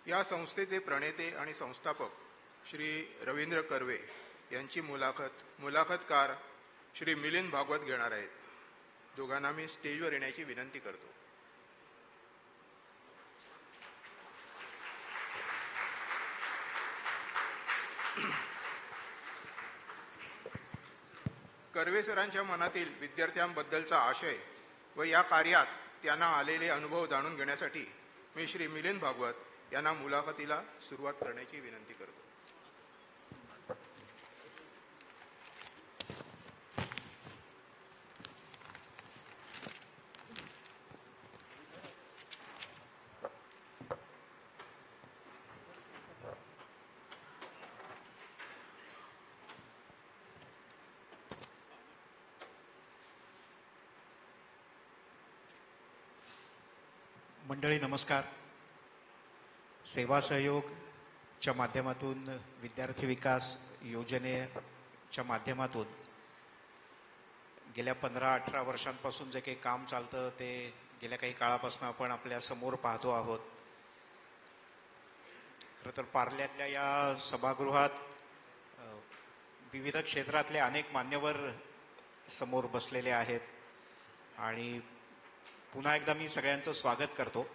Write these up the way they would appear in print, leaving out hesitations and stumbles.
या संस्थेचे प्रणेते आणि संस्थापक श्री रवींद्र कर्वे यांची मुलाखतकार श्री मिलिंद भागवत घेणार आहेत. दोघांना मी स्टेजवर येण्याची विनंती करतो. कर्वे सरांच्या मनातील विद्यार्थ्यांबद्दलचा आशय व या कार्यात त्यांना आलेले अनुभव जाणून घेण्यासाठी मी श्री मिलिंद भागवत यांना मुलाखतीला सुरुवात करण्याची विनंती करतो. मंडळी नमस्कार. सेवा सहयोगच्या माध्यमातून विद्यार्थी विकास योजनेच्या माध्यमातून गेल्या 15-18 वर्षांपासून जे काही काम चालतं ते गेल्या काही काळापासून आपण आपल्या समोर पाहतो आहोत. खरं तर पार्ल्यातल्या या सभागृहात विविध क्षेत्रातले अनेक मान्यवर समोर बसलेले आहेत आणि पुन्हा एकदा मी सगळ्यांचं स्वागत करतो.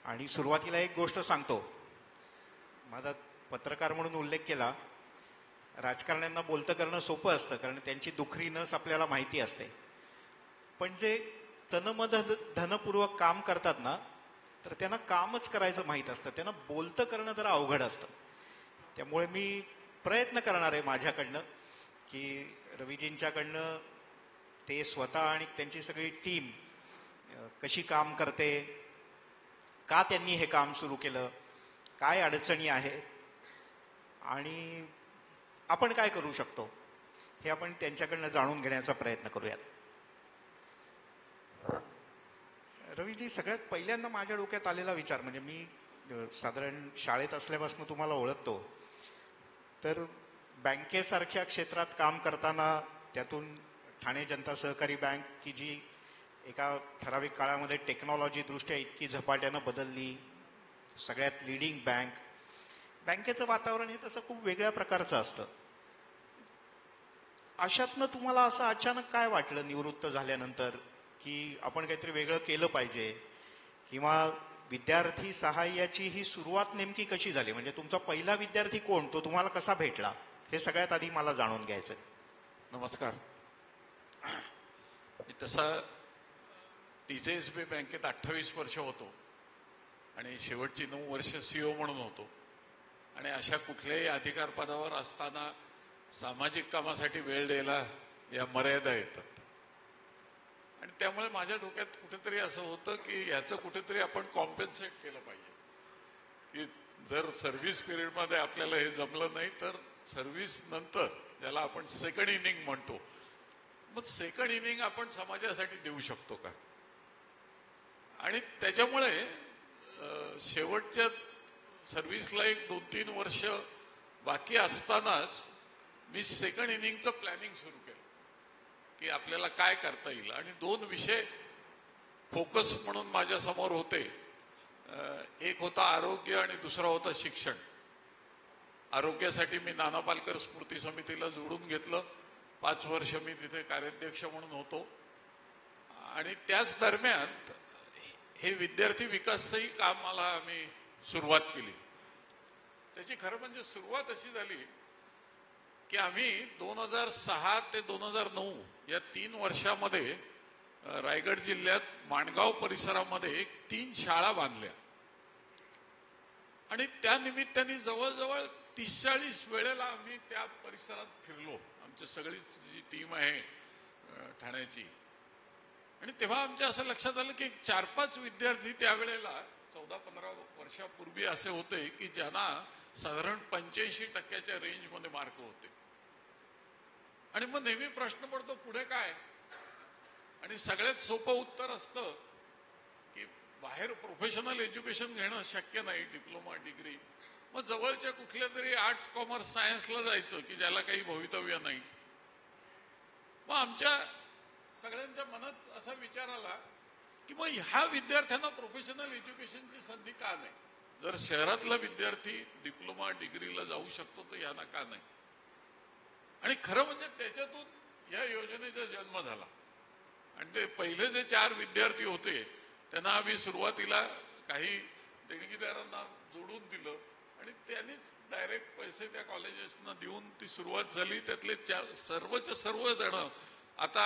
आणि सुरुवातीला एक गोष्ट सांगतो. माझा पत्रकार म्हणून उल्लेख केला. राजकारण्यांना बोलतं करणं सोपं असतं कारण त्यांची दुखरी नस आपल्याला माहिती असते, पण जे धनपूर्वक काम करतात ना तर त्यांना कामच करायचं माहीत असतं, त्यांना बोलतं करणं जरा अवघड असतं. त्यामुळे मी प्रयत्न करणार आहे माझ्याकडनं की रवीजींच्याकडनं ते स्वतः आणि त्यांची सगळी टीम कशी काम करते, का त्यांनी हे काम सुरू केलं, काय अडचणी आहेत आणि आपण काय करू शकतो हे आपण त्यांच्याकडनं जाणून घेण्याचा प्रयत्न करूयात. रवीजी, सगळ्यात पहिल्यांदा माझ्या डोक्यात आलेला विचार म्हणजे मी साधारण शाळेत असल्यापासून तुम्हाला ओळखतो, तर बँकेसारख्या क्षेत्रात काम करताना त्यातून ठाणे जनता सहकारी बँक की जी एका ठराविक काळामध्ये टेक्नॉलॉजी दृष्ट्या इतकी झपाट्यानं बदलली, सगळ्यात लीडिंग बँकेचं वातावरण हे तसं खूप वेगळ्या प्रकारचं असतं. अशातनं तुम्हाला असं अचानक काय वाटलं निवृत्त झाल्यानंतर की आपण काहीतरी वेगळं केलं पाहिजे, किंवा विद्यार्थी सहाय्याची ही सुरुवात नेमकी कशी झाली? म्हणजे तुमचा पहिला विद्यार्थी कोण, तो तुम्हाला कसा भेटला, हे सगळ्यात आधी मला जाणून घ्यायचं. नमस्कार. तसा TJSB बँकेत 28 वर्ष होतो आणि शेवटची 9 वर्ष CEO म्हणून होतो. आणि अशा कुठल्याही अधिकार पदावर असताना सामाजिक कामासाठी वेळ द्यायला या मर्यादा येतात. आणि त्यामुळे माझ्या डोक्यात कुठेतरी असं होतं की ह्याचं कुठेतरी आपण कॉम्पेन्सेट केलं पाहिजे की जर सर्व्हिस पिरियडमध्ये आपल्याला हे जमलं नाही तर सर्व्हिस नंतर, ज्याला आपण सेकंड इनिंग म्हणतो, मग सेकंड इनिंग आपण समाजासाठी देऊ शकतो का. आणि त्याच्यामुळे शेवटच्या सर्व्हिसला 1-2-3 वर्ष बाकी असतानाच मी सेकंड इनिंगचं प्लॅनिंग सुरू केलं की आपल्याला काय करता येईल. आणि 2 विषय फोकस म्हणून माझ्यासमोर होते. एक होता आरोग्य आणि दुसरा होता शिक्षण. आरोग्यासाठी मी नाना पालकर स्मृती समितीला जोडून घेतलं. 5 वर्ष मी तिथे कार्याध्यक्ष म्हणून होतो. आणि त्याच दरम्यान हे विद्यार्थी विकासचंही कामाला आम्ही सुरुवात केली. त्याची खरं म्हणजे सुरुवात अशी झाली की आम्ही 2006 ते 2009 या 3 वर्षामध्ये रायगड जिल्ह्यात माणगाव परिसरामध्ये 3 शाळा बांधल्या. आणि त्या निमित्ताने जवळजवळ 30-40 वेळेला आम्ही त्या परिसरात फिरलो, आमची सगळी जी टीम आहे ठाण्याची. आणि तेव्हा आमच्या असं लक्षात आलं की 4-5 विद्यार्थी त्यावेळेला 14-15 वर्षापूर्वी असे होते की ज्यांना साधारण 85% रेंजमध्ये मार्क होते. आणि मग नेहमी प्रश्न पडतो पुढे काय. आणि सगळ्यात सोपं उत्तर असतं की बाहेर प्रोफेशनल एज्युकेशन घेणं शक्य नाही, डिप्लोमा डिग्री. मग जवळच्या कुठल्या तरी आर्ट्स कॉमर्स सायन्सला जायचं की ज्याला काही भवितव्य नाही. मग आमच्या सगळ्यांच्या मनात असा विचार आला की मग ह्या विद्यार्थ्यांना प्रोफेशनल एज्युकेशनची संधी का नाही. जर शहरातला विद्यार्थी डिप्लोमा डिग्रीला जाऊ शकतो तर यांना का नाही? आणि खरं म्हणजे त्याच्यातून या योजनेचा जन्म झाला. आणि ते पहिले जे 4 विद्यार्थी होते त्यांना आम्ही सुरुवातीला काही देणगीदारांना जोडून दिलं आणि त्यांनीच डायरेक्ट पैसे त्या कॉलेजेसना देऊन ती सुरुवात झाली. त्यातले सर्वचे सर्व जण आता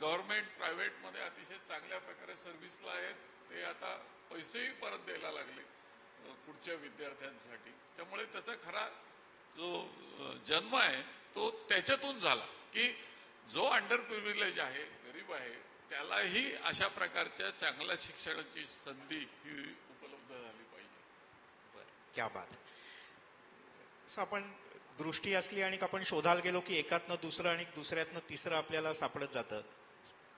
गव्हर्नमेंट प्रायव्हेटमध्ये अतिशय चांगल्या प्रकारे सर्व्हिसला आहेत. ते आता पैसेही परत द्यायला लागले पुढच्या विद्यार्थ्यांसाठी. त्यामुळे त्याचा खरा जो जन्म आहे तो त्याच्यातून झाला की जो अंडर प्रिव्हिलेज आहे, गरीब आहे, त्यालाही अशा प्रकारच्या चांगल्या शिक्षणाची संधी ही उपलब्ध झाली पाहिजे. बरं, क्या बात आहे. असं आपण दृष्टी असली आणि आपण शोधायला गेलो की एकातनं दुसरं आणि दुसऱ्यातनं तिसरं आपल्याला सापडत जातं.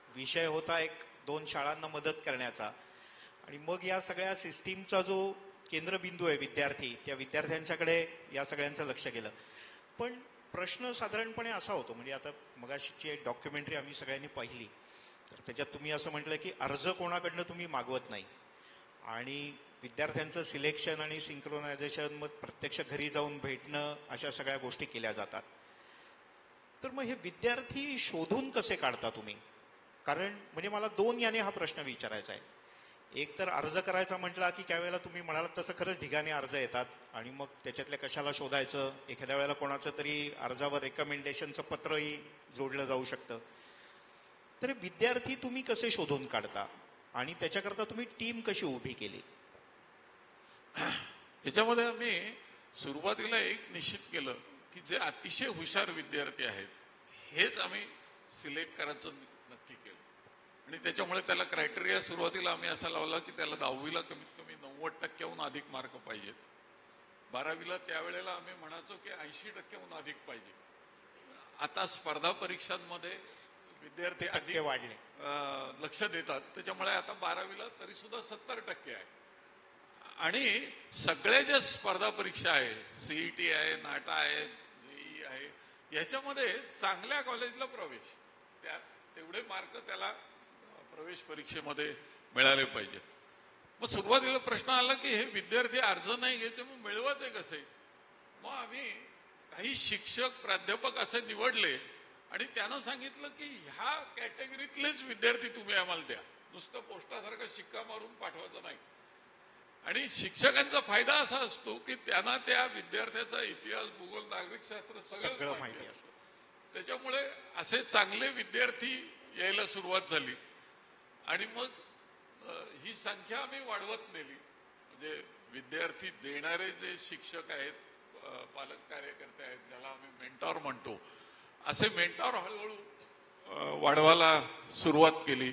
विषय होता 1-2 शाळांना मदत करण्याचा आणि मग या सगळ्या सिस्टीमचा जो केंद्रबिंदू आहे विद्यार्थी, त्या विद्यार्थ्यांच्याकडे या सगळ्यांचं लक्ष गेलं. पण प्रश्न साधारणपणे असा होतो, म्हणजे आता मगाशीची एक डॉक्युमेंटरी आम्ही सगळ्यांनी पाहिली तर त्याच्यात तुम्ही असं म्हटलं की अर्ज कोणाकडनं तुम्ही मागवत नाही आणि विद्यार्थ्यांचं सिलेक्शन आणि सिंक्रोनायझेशन मग प्रत्यक्ष घरी जाऊन भेटणं अशा सगळ्या गोष्टी केल्या जातात. तर मग हे विद्यार्थी शोधून कसे काढता तुम्ही? कारण म्हणजे मला 2 याने हा प्रश्न विचारायचा आहे. एक तर अर्ज करायचा म्हटला की काही वेळेला तुम्ही म्हणालात तसं खरंच ढिगाने अर्ज येतात आणि मग त्याच्यातल्या कशाला शोधायचं. एखाद्या वेळेला कोणाचं तरी अर्जावर रेकमेंडेशनचं पत्रही जोडलं जाऊ शकतं. तर विद्यार्थी तुम्ही कसे शोधून काढता आणि त्याच्याकरता तुम्ही टीम कशी उभी केली? याच्यामध्ये आम्ही सुरुवातीला एक निश्चित केलं की जे अतिशय हुशार विद्यार्थी आहेत हेच आम्ही सिलेक्ट करायचं नक्की केलं. आणि त्याच्यामुळे त्याला क्रायटेरिया सुरुवातीला आम्ही असा लावला की त्याला 10वीला कमीत कमी 90% अधिक मार्क पाहिजेत. 12वीला त्यावेळेला आम्ही म्हणायचो की 80% अधिक पाहिजे. आता स्पर्धा परीक्षांमध्ये विद्यार्थी अधिक वाढले लक्ष देतात. त्याच्यामुळे आता 12वीला तरी सुद्धा 70% आहे. आणि सगळ्या ज्या स्पर्धा परीक्षा आहे, सीईटी आहे, नाटा आहे, जेई आहे, याच्यामध्ये चांगल्या कॉलेजला प्रवेश, त्या तेवढे मार्क त्याला प्रवेश परीक्षेमध्ये मिळाले पाहिजेत. मग सुरुवातीला प्रश्न आला की हे विद्यार्थी अर्ज नाही घ्यायचे, मग मिळवायचे कसे? मग आम्ही काही शिक्षक प्राध्यापक असे निवडले आणि त्यानं सांगितलं की ह्या कॅटेगरीतलेच विद्यार्थी तुम्ही आम्हाला द्या, नुसतं पोस्टासारखा शिक्का मारून पाठवायचं नाही. आणि शिक्षकांचा फायदा असा असतो की त्यांना त्या विद्यार्थ्याचा इतिहास, भूगोल, नागरिकशास्त्र सगळं माहिती असतं. त्याच्यामुळे असे चांगले विद्यार्थी यायला सुरुवात झाली आणि मग ही संख्या आम्ही वाढवत नेली. म्हणजे विद्यार्थी देणारे जे शिक्षक आहेत, पालक कार्यकर्ते आहेत, ज्याला आम्ही मेंटॉर म्हणतो, असे मेंटॉर हळूहळू वाढवायला सुरुवात केली.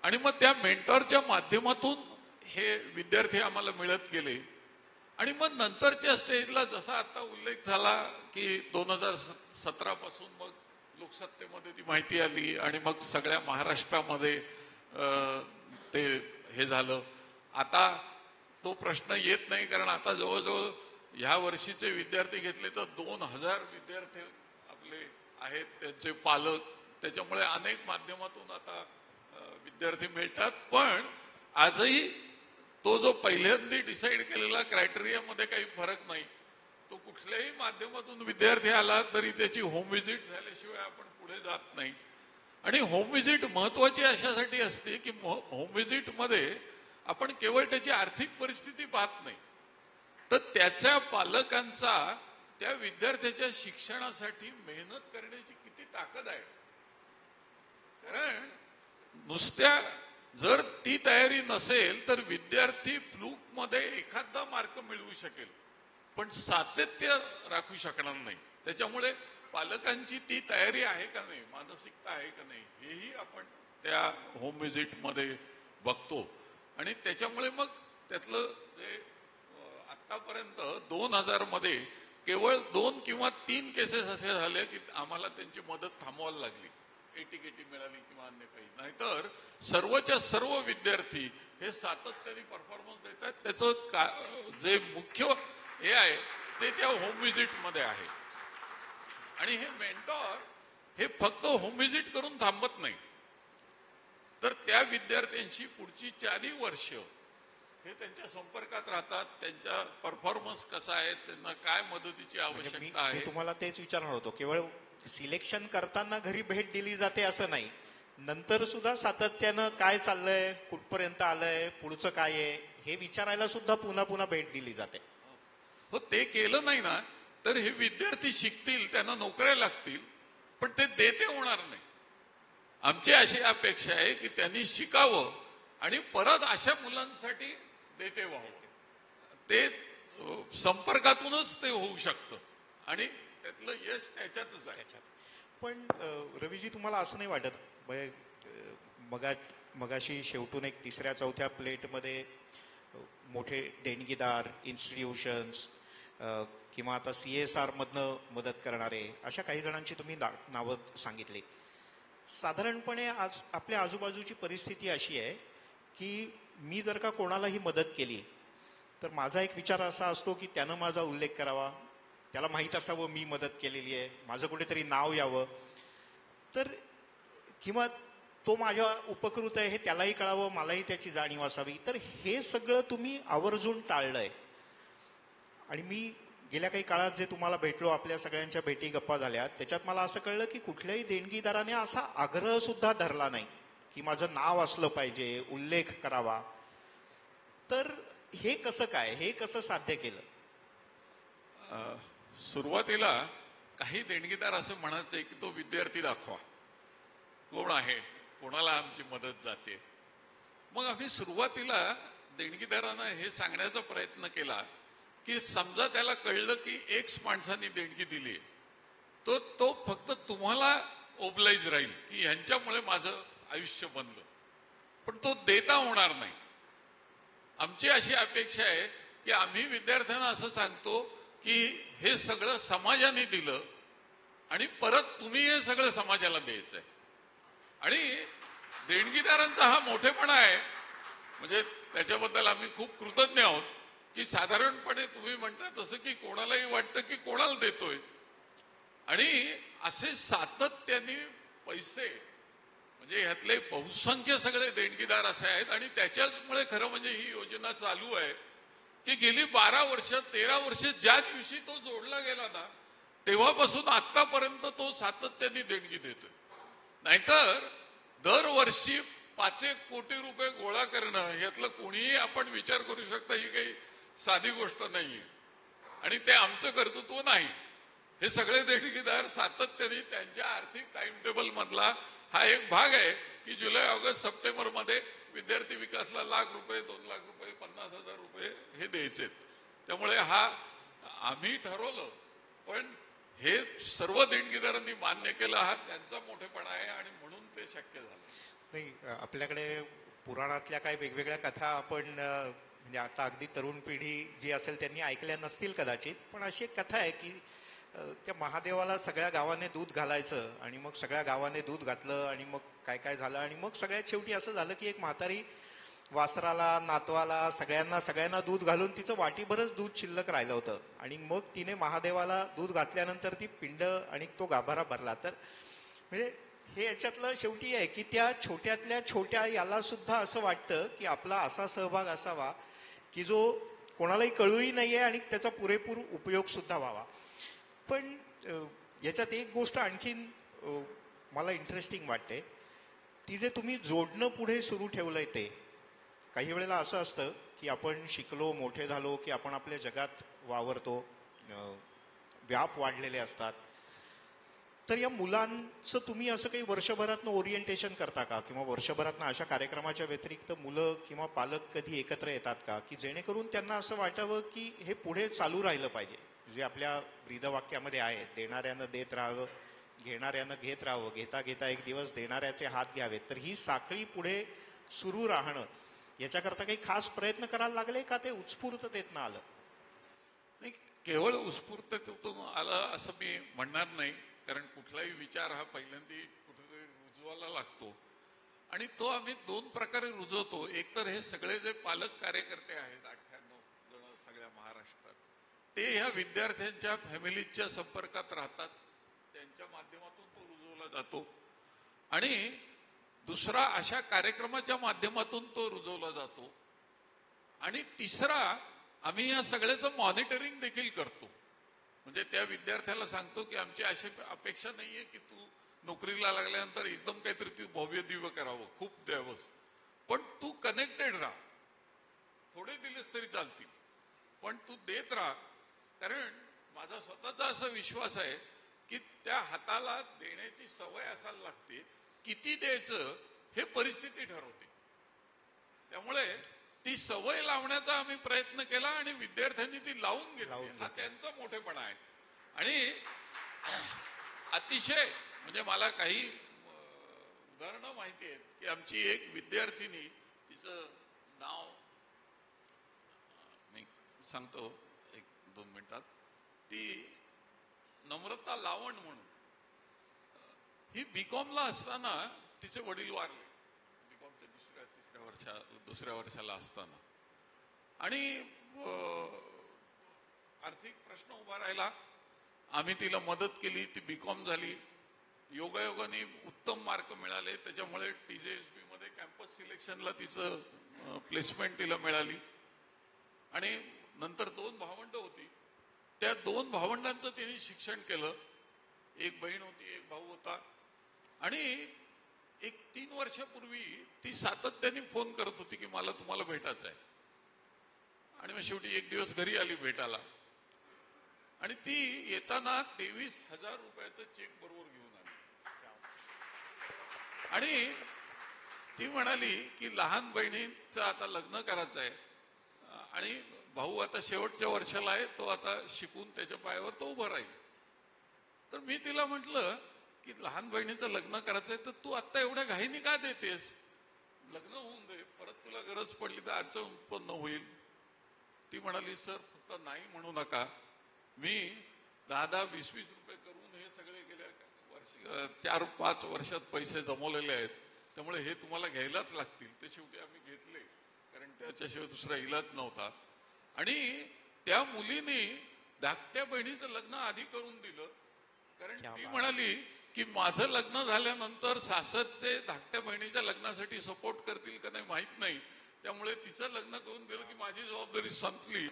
आणि मग त्या मेंटॉरच्या माध्यमातून हे विद्यार्थी आम्हाला मिळत गेले. आणि मग नंतरच्या स्टेजला जसा आता उल्लेख झाला की 2017 पासून मग लोकसत्तेमध्ये ती माहिती आली आणि मग सगळ्या महाराष्ट्रामध्ये ते हे झालं. आता तो प्रश्न येत नाही, कारण आता जवळजवळ ह्या वर्षीचे विद्यार्थी घेतले तर 2000 विद्यार्थी आपले आहेत, त्यांचे पालक. त्याच्यामुळे अनेक माध्यमातून आता विद्यार्थी मिळतात. पण आजही तो जो पहिल्यांदा डिसाईड केलेला क्रायटेरियामध्ये काही फरक नाही. तो कुठल्याही माध्यमातून विद्यार्थी आला तरी त्याची होम व्हिजिट झाल्याशिवाय आपण पुढे जात नाही. आणि होम व्हिजिट महत्वाची अशासाठी असते की होम व्हिजिट मध्ये आपण केवळ त्याची आर्थिक परिस्थिती पाहत नाही, तर त्याच्या पालकांचा त्या विद्यार्थ्याच्या शिक्षणासाठी मेहनत करण्याची किती ताकद आहे. कारण नुसत्या जर ती तयारी नसेल तर विद्यार्थी फ्लूक मध्ये एखादा मार्क मिळवू शकेल पण सातत्य राखू शकणार नाही. त्याच्यामुळे पालकांची ती तयारी आहे का नाही, मानसिकता आहे का नाही, हेही आपण त्या होम व्हिजिट मध्ये बघतो. आणि त्याच्यामुळे मग त्यातलं जे आतापर्यंत 2000 मध्ये केवळ 2 किंवा 3 केसेस असे झाले की आम्हाला त्यांची मदत थांबवायला लागली, एटीकेटी मिळाली किंवा अन्य काही. नाहीतर सर्वच्या सर्व विद्यार्थी हे सातत्याने परफॉर्मन्स देतात. त्याचं जे मुख्य हे आहे ते त्या होम व्हिजिट मध्ये आहे. आणि हे मेंटॉर हे फक्त होम व्हिजिट करून थांबत नाही, तर त्या विद्यार्थ्यांशी पुढची 4 वर्ष हे त्यांच्या संपर्कात राहतात, त्यांचा परफॉर्मन्स कसा आहे, त्यांना काय मदतीची म्हणजे मी आवश्यकता आहे. मी तुम्हाला तेच विचारणार होतो, केवळ सिलेक्शन करताना घरी भेट दिली जाते असं नाही, नंतर सुद्धा सातत्यानं काय चाललंय, कुठपर्यंत आलंय, पुढचं काय आहे हे विचारायला सुद्धा पुन्हा पुन्हा भेट दिली जाते. हो, ते केलं नाही ना तर हे विद्यार्थी शिकतील, त्यांना नोकऱ्या लागतील, पण ते देते होणार नाही. आमची अशी अपेक्षा आहे की त्यांनी शिकावं आणि परत अशा मुलांसाठी देते व्हावं. ते संपर्कातूनच ते होऊ शकतं आणि त्यातलं यश त्याच्यातच आहे. पण रवीजी, तुम्हाला असं नाही वाटत म्हणजे, मगाशी शेवटून एक तिसऱ्या चौथ्या प्लेटमध्ये मोठे देणगीदार इन्स्टिट्यूशन्स किंवा आता CSR मधनं मदत करणारे अशा काही जणांची तुम्ही नावं सांगितली. साधारणपणे आज आपल्या आजूबाजूची परिस्थिती अशी आहे की मी जर का कोणालाही मदत केली तर माझा एक विचार असा असतो की त्यानं माझा उल्लेख करावा, त्याला माहीत असावं मी मदत केलेली आहे, माझं कुठेतरी नाव यावं, तर किंवा तो माझ्या उपकृत आहे हे त्यालाही कळावं, मलाही त्याची जाणीव असावी. तर हे सगळं तुम्ही आवर्जून टाळलंय. आणि मी गेल्या काही काळात जे तुम्हाला भेटलो, आपल्या सगळ्यांच्या भेटी गप्पा झाल्या, त्याच्यात मला असं कळलं की कुठल्याही देणगीदाराने असा आग्रह सुद्धा धरला नाही की माझं नाव असलं पाहिजे, उल्लेख करावा. तर हे कसं काय, हे कसं साध्य केलं? सुरुवातीला काही देणगीदार असं म्हणायचे की तो विद्यार्थी दाखवा, कोण आहे, कोणाला आमची मदत जाते. मग आम्ही सुरुवातीला देणगीदारांना हे सांगण्याचा प्रयत्न केला की समजा त्याला कळलं की एक्स माणसांनी देणगी दिली, तो तो फक्त तुम्हाला ओबलाइज राहील की ह्यांच्यामुळे माझं आयुष्य बनलं, पण तो देता होणार नाही. आमची अशी अपेक्षा आहे की आम्ही विद्यार्थ्यांना असं सांगतो की हे सगळं समाजाने दिलं आणि परत तुम्ही हे सगळं समाजाला द्यायचंय. आणि देणगीदारांचा हा मोठेपणा आहे, म्हणजे त्याच्याबद्दल आम्ही खूप कृतज्ञ आहोत की साधारणपणे तुम्ही म्हणता तसं की कोणालाही वाटतं की कोणाला देतोय, आणि असे सातत्याने पैसे, म्हणजे ह्यातले बहुसंख्य सगळे देणगीदार असे आहेत. आणि त्याच्यामुळे खरं म्हणजे ही योजना चालू आहे की गेली 12 वर्ष 13 वर्ष ज्या दिवशी तो जोडला गेला ना तेव्हापासून आतापर्यंत तो सातत्याने देणगी देतोय. नाहीतर दरवर्षी 5 कोटी रुपये गोळा करणं यातलं कोणीही आपण विचार करू शकता, ही काही साधी गोष्ट नाहीये. आणि ते आमचं कर्तृत्व नाही, हे सगळे देणगीदार सातत्याने त्यांच्या आर्थिक टाइम टेबल मधला हा एक भाग आहे की जुलै ऑगस्ट सप्टेंबर मध्ये विद्यार्थी विकासला ₹1,00,000 ₹2,00,000 ₹50,000 हे द्यायचे. त्यामुळे हा आम्ही ठरवलं, पण हे सर्व देणगीदारांनी मान्य केलं. हा त्यांचा मोठेपणा आहे आणि म्हणून ते शक्य झालं. नाही, आपल्याकडे पुराणातल्या काही वेगवेगळ्या कथा आपण म्हणजे आता अगदी तरुण पिढी जी असेल त्यांनी ऐकल्या नसतील कदाचित, पण अशी एक कथा आहे की त्या महादेवाला सगळ्या गावाने दूध घालायचं आणि मग सगळ्या गावाने दूध घातलं आणि मग काय काय झालं आणि मग सगळ्यात शेवटी असं झालं की एक म्हातारी वासराला, नातवाला, सगळ्यांना दूध घालून तिचं वाटीभरच दूध शिल्लक राहिलं होतं आणि मग तिने महादेवाला दूध घातल्यानंतर ती पिंड आणि तो गाभारा भरला. तर म्हणजे हे याच्यातलं शेवटी आहे की त्या छोट्यातल्या छोट्या याला सुद्धा असं वाटतं की आपला असा सहभाग असावा की जो कोणालाही कळूही नाहीये आणि त्याचा पुरेपूर उपयोग सुद्धा व्हावा. पण याच्यात एक गोष्ट आणखीन मला इंटरेस्टिंग वाटते, ती जे तुम्ही जोडणं पुढे सुरू ठेवलंय ते. काही वेळेला असं असतं की आपण शिकलो, मोठे झालो की आपण आपल्या जगात वावरतो, व्याप वाढलेले असतात. तर या मुलांचं तुम्ही असं काही वर्षभरातनं ओरिएंटेशन करता का, किंवा वर्षभरातनं अशा कार्यक्रमाच्या व्यतिरिक्त मुलं किंवा पालक कधी एकत्र येतात का की जेणेकरून त्यांना असं वाटावं की हे पुढे चालू राहिलं पाहिजे, जे आपल्या ब्रीदवाक्यामध्ये आहे, देणाऱ्यानं देत राहावं, घेणाऱ्यानं घेत राहावं, घेता घेता एक दिवस देणाऱ्याचे हात घ्यावेत. तर ही साखळी पुढे सुरू राहणं याच्याकरता काही खास प्रयत्न करायला लागले का ते उत्स्फूर्ततेतनं आलं? नाही, केवळ उत्स्फूर्ततेतून आलं असं मी म्हणणार नाही, कारण कुठलाही विचार हा पहिल्यांदा कुठेतरी रुजवायला लागतो आणि तो आम्ही 2 प्रकारे रुजवतो. एक तर हे सगळे जे पालक कार्यकर्ते आहेत 98 जण सगळ्या महाराष्ट्रात, ते ह्या विद्यार्थ्यांच्या फॅमिलीच्या संपर्कात राहतात, त्यांच्या माध्यमातून तो रुजवला जातो. आणि दुसरा अशा कार्यक्रमाच्या माध्यमातून तो रुजवला जातो. आणि तिसरा, आम्ही या सगळ्याचं मॉनिटरिंग देखील करतो. म्हणजे त्या विद्यार्थ्याला सांगतो की आमची अशी अपेक्षा नाहीये की तू नोकरीला लागल्यानंतर एकदम काहीतरी ती भव्य दिव्य करावं, खूप द्यावं, पण तू कनेक्टेड राहा. थोडे दिलेस तरी चालतील, पण तू देत राहा. कारण माझा स्वतःचा असा विश्वास आहे की त्या हाताला देण्याची सवय असायला लागते. किती द्यायचं हे परिस्थिती ठरवते. त्यामुळे ती सवय लावण्याचा आम्ही प्रयत्न केला आणि विद्यार्थ्यांनी ती लावून घेतली. हा त्यांचा मोठेपणा आहे. आणि अतिशय म्हणजे मला काही उदाहरणं माहिती आहेत की आमची एक विद्यार्थिनी, तिचं नाव मी सांगतो 1-2 मिनिटात, ती नम्रता लावण म्हणून, ही बीकॉमला असताना तिचे वडील वारले. बीकॉमच्या दुसऱ्या वर्षाला असताना, आणि आर्थिक प्रश्न उभा राहिला. आम्ही तिला मदत केली, ती बीकॉम झाली. योगायोगाने उत्तम मार्क मिळाले, त्याच्यामुळे TJSB मध्ये कॅम्पस सिलेक्शनला तिचं प्लेसमेंट तिला मिळाली. आणि नंतर 2 भावंडं होती, त्या 2 भावंडांचं तिने शिक्षण केलं. एक बहीण होती, एक भाऊ होता. आणि 3 वर्षापूर्वी ती सातत्याने फोन करत होती की मला तुम्हाला भेटायचं आहे. आणि मग शेवटी एक दिवस घरी आली भेटायला, आणि ती येताना 23,000 रुपयाचं चेक बरोबर घेऊन आली. आणि ती म्हणाली की लहान बहिणीचं आता लग्न करायचं आहे आणि भाऊ आता शेवटच्या वर्षाला आहे, तो आता शिकून त्याच्या पायावर तो उभा राहील. तर मी तिला म्हटलं की लहान बहिणीचं लग्न करायचंय तर तू आता एवढ्या घाईने का देतेस? लग्न होऊन दे, परत तुला गरज पडली तर अडचण उत्पन्न होईल. ती म्हणाली सर फक्त नाही म्हणू नका, मी 10-10, 20-20 रुपये करून हे सगळे गेल्या 4-5 वर्षात पैसे जमवलेले आहेत, त्यामुळे हे तुम्हाला घ्यायलाच लागतील. ते शेवटी आम्ही घेतले, कारण त्याच्याशिवाय दुसरा इलाज नव्हता. आणि त्या मुलीने धाकट्या बहिणीचं लग्न आधी करून दिलं, कारण ती म्हणाली की माझं लग्न झाल्यानंतर सासरचे धाकट्या बहिणीच्या लग्नासाठी सपोर्ट करतील का नाही माहित नाही, त्यामुळे तिचं लग्न करून दिलं की माझी जबाबदारी संपली,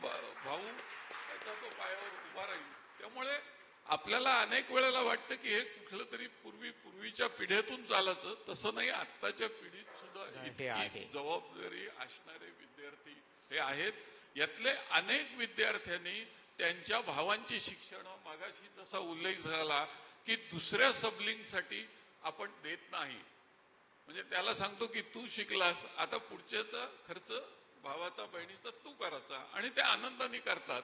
भाऊ त्याचा तो पायावर उभा राहील. त्यामुळे आपल्याला अनेक वेळेला वाटतं की हे कुठलं तरी पूर्वीच्या पिढ्यातून चालायचं, तसं नाही. आत्ताच्या पिढीत सुद्धा इतकी जबाबदारी असणारे विद्यार्थी हे आहेत. यातले अनेक विद्यार्थ्यांनी त्यांच्या भावांची शिक्षण, मागाशी जसा उल्लेख झाला की दुसऱ्या सबलिंगसाठी आपण देत नाही, म्हणजे त्याला सांगतो की तू शिकलास, आता पुढच्याचा खर्च भावाचा बहिणीचा तू करायचा, आणि ते आनंदाने करतात.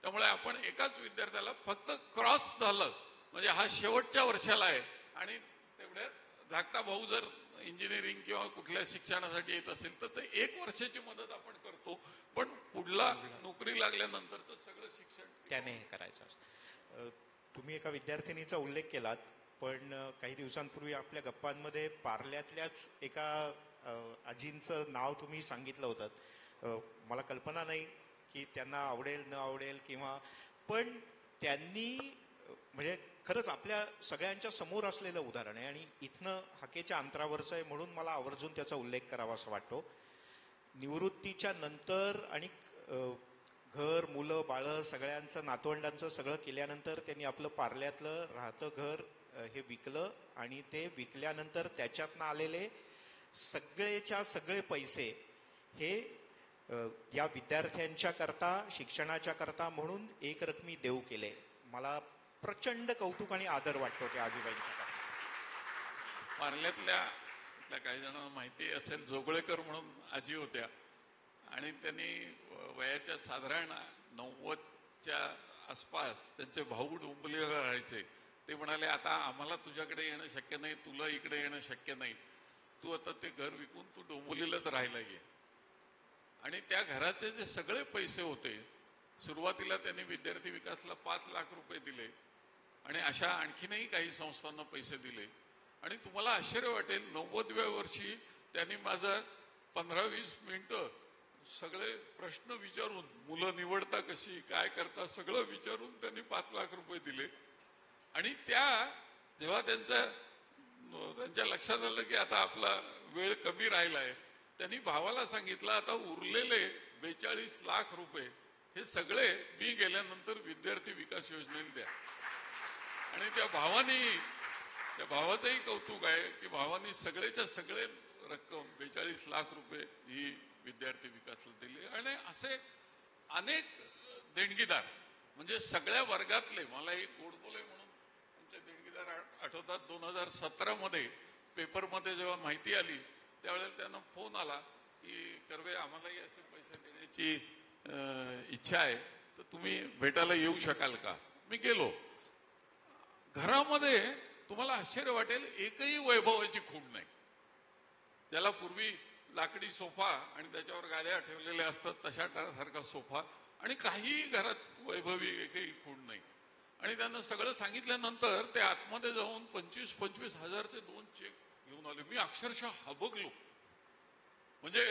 त्यामुळे आपण एकाच विद्यार्थ्याला फक्त क्रॉस झालं म्हणजे हा शेवटच्या वर्षाला आहे आणि तेवढ्यात धाकटा भाऊ जर इंजिनिअरिंग किंवा कुठल्या शिक्षणासाठी येत असेल तर ते 1 वर्षाची मदत आपण करतो, पण पुढला नोकरी लागल्यानंतरचं सगळं शिक्षण त्याने करायचं असतं. तुम्ही एका विद्यार्थिनीचा उल्लेख केलात, पण काही दिवसांपूर्वी आपल्या गप्पांमध्ये पार्ल्यातल्याच एका आजींचं नाव तुम्ही सांगितलं होतं. मला कल्पना नाही की त्यांना आवडेल न आवडेल किंवा, पण त्यांनी म्हणजे खरंच आपल्या सगळ्यांच्या समोर असलेलं उदाहरण आहे आणि इथनं हाकेच्या अंतरावरचं आहे, म्हणून मला आवर्जून त्याचा उल्लेख करावा असं वाटतो. निवृत्तीच्या नंतर आणि घर, मुलं, बाळं, सगळ्यांचं, नातवंडांचं सगळं केल्यानंतर त्यांनी आपलं पार्ल्यातलं राहतं घर हे विकलं, आणि ते विकल्यानंतर त्याच्यातनं आलेले सगळेच्या सगळे पैसे हे या विद्यार्थ्यांच्या करता, शिक्षणाच्या करता म्हणून एक रकमी देऊ केले. मला प्रचंड कौतुक आणि आदर वाटतो त्या आजीबाईंच्या. पार्ल्यातल्या काही जणांना माहिती असेल, जोगळेकर म्हणून आजी होत्या, आणि त्यांनी वयाच्या साधारण 90च्या आसपास त्यांचे भाऊ डोंबिवलीला राहायचे. ते म्हणाले आता आम्हाला तुझ्याकडे येणं शक्य नाही, तुला इकडे येणं शक्य नाही, तू आता ते घर विकून तू डोंबिवलीलाच राहायला ये. आणि त्या घराचे जे सगळे पैसे होते, सुरुवातीला त्यांनी विद्यार्थी विकासला 5 लाख रुपये दिले, आणि अशा आणखीनही काही संस्थांना पैसे दिले. आणि तुम्हाला आश्चर्य वाटेल, 90व्या वर्षी त्यांनी माझा 15-20 मिनिटं सगळे प्रश्न विचारून, मुलं निवडता कशी, काय करता, सगळं विचारून त्यांनी 5 लाख रुपये दिले. आणि जेव्हा त्यांच्या लक्षात आलं की आता आपला वेळ कमी राहिलाय, त्यांनी भावाला सांगितलं आता उरलेले 42 लाख रुपये हे सगळे मी गेल्यानंतर विद्यार्थी विकास योजनेला द्या. आणि त्या भावाचंही कौतुक आहे की भावानी सगळेच्या सगळे रक्कम 42 लाख रुपये ही विद्यार्थी विकासला दिली. आणि असे अनेक देणगीदार म्हणजे सगळ्या वर्गातले. मला एक गोडबोले म्हणून आमचे देणगीदार आठवतात. 2017 मध्ये पेपरमध्ये जेव्हा माहिती आली त्यावेळेला त्यांना फोन आला की कर्वे आम्हालाही असे पैसे देण्याची इच्छा आहे, तर तुम्ही भेटायला येऊ शकाल का. मी गेलो. घरामध्ये तुम्हाला आश्चर्य वाटेल एकही वैभवाची खूण नाही. ज्याला पूर्वी लाकडी सोफा आणि त्याच्यावर गाद्या ठेवलेल्या असतात तशा सारखा सोफा आणि काही घरात वैभवी एकही खूण नाही. आणि त्यांना सगळं सांगितल्यानंतर ते आतमध्ये जाऊन 25-25 हजारचे 2 चेक घेऊन आले. मी अक्षरशः हबकलो. म्हणजे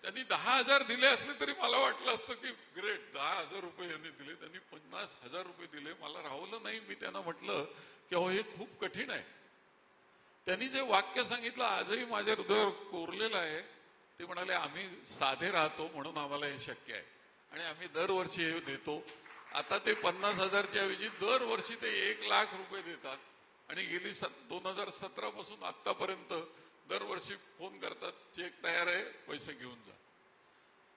त्यांनी 10,000 दिले असले तरी मला वाटलं असतं की ग्रेट, 10,000 रुपये यांनी दिले. त्यांनी 50,000 रुपये दिले. मला राहवलं नाही. मी त्यांना म्हटलं की अहो हे खूप कठीण आहे. त्यांनी जे वाक्य सांगितलं आजही माझ्या हृदयावर कोरलेलं आहे. ते म्हणाले आम्ही साधे राहतो म्हणून आम्हाला हे शक्य आहे आणि आम्ही दरवर्षी हे देतो. आता ते 50,000च्या ऐवजी दरवर्षी ते 1 लाख रुपये देतात आणि गेली 2017 पासून आतापर्यंत दरवर्षी फोन करतात, चेक तयार आहे, पैसे घेऊन जा.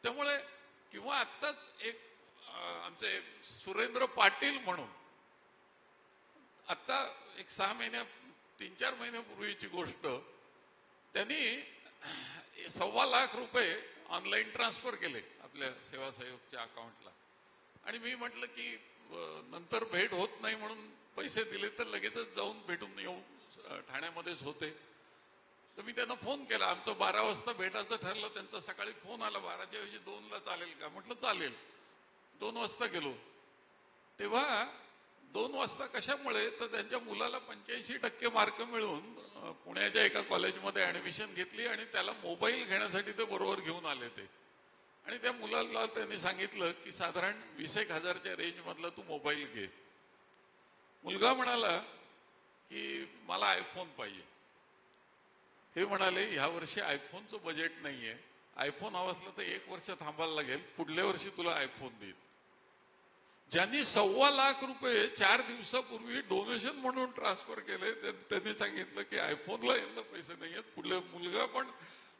त्यामुळे किंवा आत्ताच एक आमचे सुरेंद्र पाटील म्हणून आता एक 3-4 महिन्यापूर्वीची गोष्ट, त्यांनी 1.25 लाख रुपये ऑनलाईन ट्रान्सफर केले आपल्या सेवा सहयोगच्या अकाउंटला. आणि मी म्हटलं की नंतर भेट होत नाही म्हणून पैसे दिले तर लगेचच जाऊन भेटून येऊ, ठाण्यामध्येच होते. तर मी त्यांना फोन केला. आमचं 12 वाजता भेटायचं ठरलं. त्यांचा सकाळी फोन आला 12च्या ऐवजी 2ला चालेल का. म्हटलं चालेल. 2 वाजता गेलो. तेव्हा 2 वाजता कशामुळे तर त्यांच्या मुलाला 85% मार्क मिळून पुण्याच्या एका कॉलेजमध्ये ऍडमिशन घेतली आणि त्याला मोबाईल घेण्यासाठी ते बरोबर घेऊन आले ते. आणि त्या मुलाला त्यांनी सांगितलं की साधारण 20,000च्या रेंज मधला तू मोबाईल घे. मुलगा म्हणाला की मला आयफोन पाहिजे. हे म्हणाले ह्या वर्षी आयफोनचं बजेट नाहीये, आयफोन हवा असला तर 1 वर्ष थांबायला लागेल, पुढल्या वर्षी तुला आयफोन देईल. ज्यांनी 1.25 लाख रुपये 4 दिवसापूर्वी डोनेशन म्हणून ट्रान्सफर केले त्यांनी सांगितलं की आयफोनला यंदा पैसे नाही आहेत. पुढल्या मुलगा पण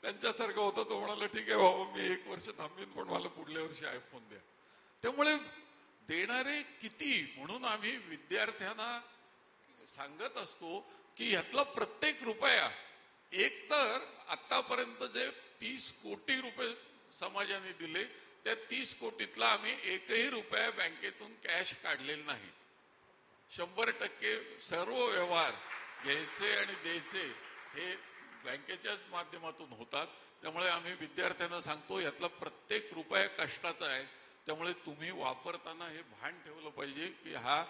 त्यांच्यासारखा होता. तो म्हणाला ठीक आहे बाबा मी 1 वर्ष थांबीन पण मला पुढल्या वर्षी आयफोन द्या. त्यामुळे देणारे किती म्हणून आम्ही विद्यार्थ्यांना सांगत असतो की ह्यातला प्रत्येक रुपया एकतर आतापर्यंत जे 30 कोटी रुपये समाजाने दिले त्या 30 कोटीतला आम्ही एकही रुपया बँकेतून कॅश काढलेला नाही. 100% सर्व व्यवहार घ्यायचे आणि द्यायचे हे बँकेच्याच माध्यमातून होतात. त्यामुळे आम्ही विद्यार्थ्यांना सांगतो यातला प्रत्येक रुपया कष्टाचा आहे. त्यामुळे तुम्ही वापरताना हे भान ठेवलं पाहिजे की हा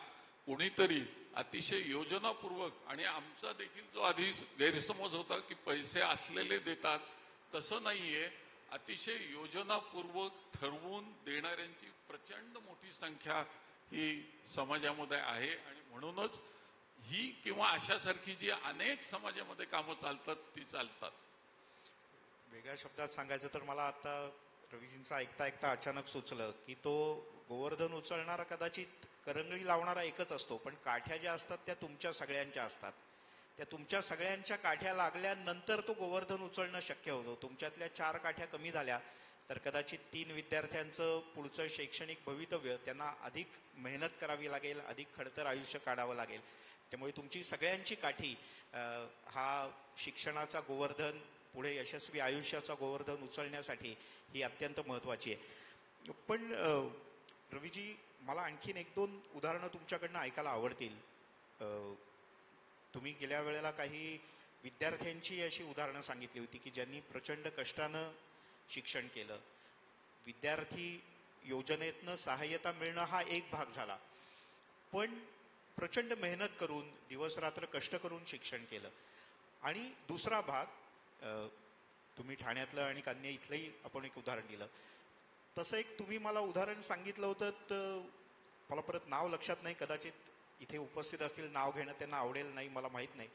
कोणीतरी अतिशय योजनापूर्वक, आणि आमचा देखील जो आधी गैरसमज होता की पैसे असलेले देतात, तसं नाहीये. अतिशय योजनापूर्वक ठरवून देणाऱ्यांची प्रचंड मोठी संख्या ही समाजामध्ये आहे. आणि म्हणूनच ही किंवा अशासारखी जी अनेक समाजामध्ये कामं चालतात ती चालतात. वेगळ्या शब्दात सांगायचं तर मला आता रवीजींचं ऐकता ऐकता अचानक सुचलं की तो गोवर्धन उचलणारा कदाचित करंगळी लावणारा एकच असतो, पण काठ्या ज्या असतात त्या तुमच्या सगळ्यांच्या असतात. त्या तुमच्या सगळ्यांच्या काठ्या लागल्यानंतर तो गोवर्धन उचलणं शक्य होतं. तुमच्यातल्या 4 काठ्या कमी झाल्या तर कदाचित 3 विद्यार्थ्यांचं पुढचं शैक्षणिक भवितव्य त्यांना अधिक मेहनत करावी लागेल, अधिक खडतर आयुष्य काढावं लागेल. त्यामुळे तुमची सगळ्यांची काठी हा शिक्षणाचा गोवर्धन, पुढे यशस्वी आयुष्याचा गोवर्धन उचलण्यासाठी ही अत्यंत महत्त्वाची आहे. पण रवीजी, मला आणखीन 1-2 उदाहरणं तुमच्याकडनं ऐकायला आवडतील. तुम्ही गेल्या वेळेला काही विद्यार्थ्यांची अशी उदाहरणं सांगितली होती की ज्यांनी प्रचंड कष्टानं शिक्षण केलं. विद्यार्थी योजनेतनं सहाय्यता मिळणं हा एक भाग झाला, पण प्रचंड मेहनत करून दिवस रात्र कष्ट करून शिक्षण केलं. आणि दुसरा भाग, तुम्ही ठाण्यातलं आणि कन्या इथलंही आपण एक उदाहरण दिलं. तसं एक तुम्ही मला उदाहरण सांगितलं होतं, तर मला परत नाव लक्षात नाही, कदाचित इथे उपस्थित असतील नाव घेणं त्यांना आवडेल नाही मला माहीत नाही,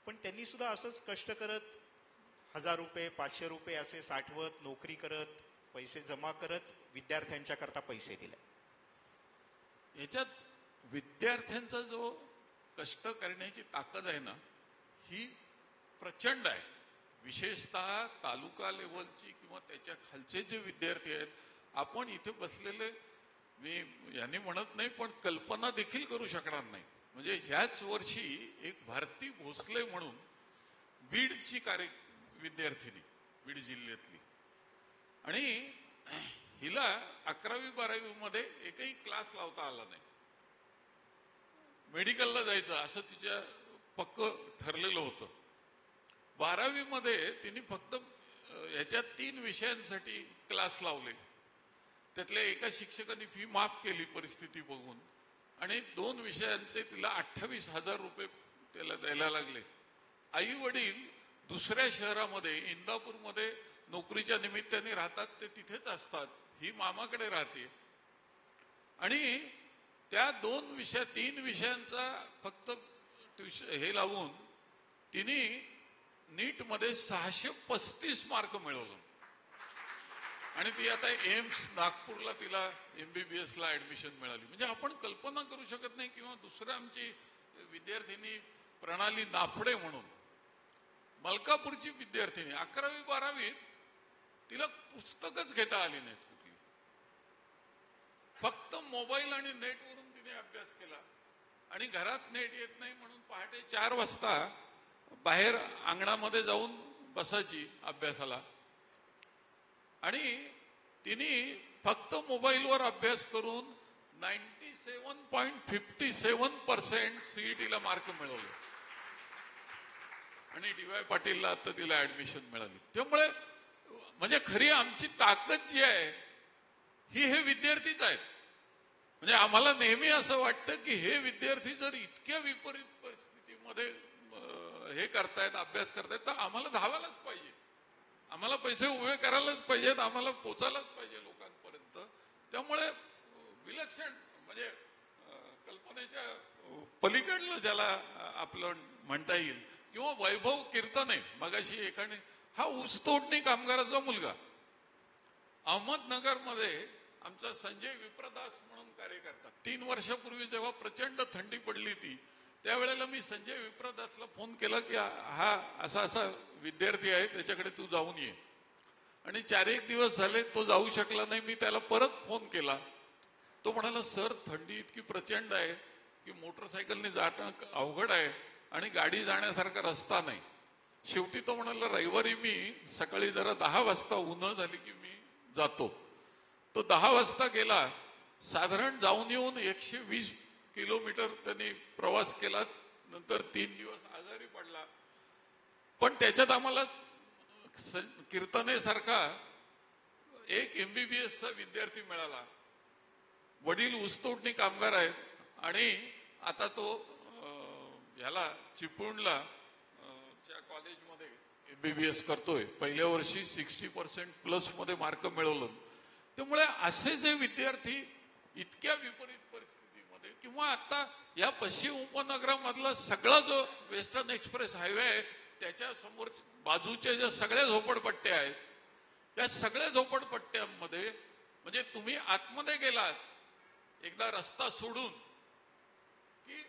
पण त्यांनी सुद्धा असंच कष्ट करत 1000 रुपये 500 रुपये असे साठवत नोकरी करत पैसे जमा करत विद्यार्थ्यांच्या करता पैसे दिले. याच्यात विद्यार्थ्यांचा जो कष्ट करण्याची ताकद आहे ना, ही प्रचंड आहे. विशेषतः तालुका लेवलची किंवा त्याच्या खालचे जे विद्यार्थी आहेत, आपण इथे बसलेले, मी यांनी म्हणत नाही पण कल्पना देखील करू शकणार नाही. म्हणजे ह्याच वर्षी एक भारती भोसले म्हणून बीडची विद्यार्थिनी, बीड जिल्ह्यातली, आणि हिला 11वी 12वी मध्ये एकही क्लास लावता आला नाही. मेडिकलला जायचं असं तिच्या पक्क ठरलेलं होतं. 12वी मध्ये तिने फक्त ह्याच्या 3 विषयांसाठी क्लास लावले. त्यातल्या एका शिक्षकांनी फी माफ केली परिस्थिती बघून, आणि 2 विषयांचे तिला 28,000 रुपये त्याला द्यायला लागले. आई वडील दुसऱ्या शहरामध्ये इंदापूरमध्ये नोकरीच्या निमित्ताने राहतात, ते तिथेच असतात, ही मामाकडे राहते. आणि त्या 3 विषयांचा फक्त हे लावून तिने नीट मध्ये 635 मार्क मिळवलं, आणि ती आता एम्स नागपूरला तिला MBBS ला ऍडमिशन मिळाली. म्हणजे आपण कल्पना करू शकत नाही. किंवा दुसरं आमची विद्यार्थिनी प्रणाली नाफडे म्हणून, मलकापूरची विद्यार्थिनी, 11वी 12वी तिला पुस्तकच घेता आली नाहीत कुठली, फक्त मोबाईल आणि नेटवरून तिने अभ्यास केला. आणि घरात नेट येत नाही म्हणून पहाटे 4 वाजता बाहेर अंगणामध्ये जाऊन बसायची अभ्यासाला, आणि तिने फक्त मोबाईलवर अभ्यास करून 97.57% CET मार्क मिळवले, आणि DY पाटीलला आता तिला ऍडमिशन मिळाली. त्यामुळे म्हणजे खरी आमची ताकद जी आहे ही हे विद्यार्थीच आहेत. म्हणजे आम्हाला नेहमी असं वाटतं की हे विद्यार्थी जर इतक्या विपरीत परिस्थितीमध्ये हे करतायत, अभ्यास करतायत, तर आम्हाला धावायलाच पाहिजे, आम्हाला पैसे उभे करायलाच पाहिजेत, आम्हाला पोचायलाच पाहिजे लोकांपर्यंत. त्यामुळे विलक्षण म्हणजे कल्पनेच्या पलीकडलं ज्याला आपलं म्हणता येईल, किंवा वैभव कीर्तने मगाशी एकाने, हा ऊसतोडणी कामगाराचा मुलगा, अहमदनगरमध्ये आमचा संजय विप्रदास म्हणून कार्य करतात. 3 वर्षापूर्वी जेव्हा प्रचंड थंडी पडली ती, त्यावेळेला मी संजय विप्रदासला फोन केला की हा असा असा विद्यार्थी आहे, त्याच्याकडे तू जाऊन ये. आणि 4-1 दिवस झाले तो जाऊ शकला नाही. मी त्याला परत फोन केला. तो म्हणाला, सर थंडी इतकी प्रचंड आहे की मोटरसायकलने जाणं अवघड आहे आणि गाडी जाण्यासारखा रस्ता नाही. शेवटी तो म्हणाला, रविवारी मी सकाळी जरा 10 वाजता उन्ह झाली की मी जातो. तो 10 वाजता गेला. साधारण जाऊन येऊन 120 किलोमीटर त्यांनी प्रवास केला. नंतर 3 दिवस आजारी पडला. पण त्याच्यात आम्हाला कीर्तनेसारखा एक MBBS चा विद्यार्थी मिळाला. वडील ऊसतोडणी कामगार आहेत, आणि आता तो ह्याला चिपळूणला च्या कॉलेजमध्ये MBBS करतोय. पहिल्या वर्षी 60% मध्ये मार्क मिळवलं. त्यामुळे असे जे विद्यार्थी इतक्या विपरीत परिस्थितीमध्ये, किंवा आता या पश्चिम उपनगरामधला सगळा जो वेस्टर्न एक्सप्रेस हायवे आहे, त्याच्या समोर बाजूच्या ज्या सगळ्या झोपडपट्ट्या आहेत, त्या सगळ्या झोपडपट्ट्यांमध्ये म्हणजे तुम्ही आतमध्ये गेलात एकदा रस्ता सोडून की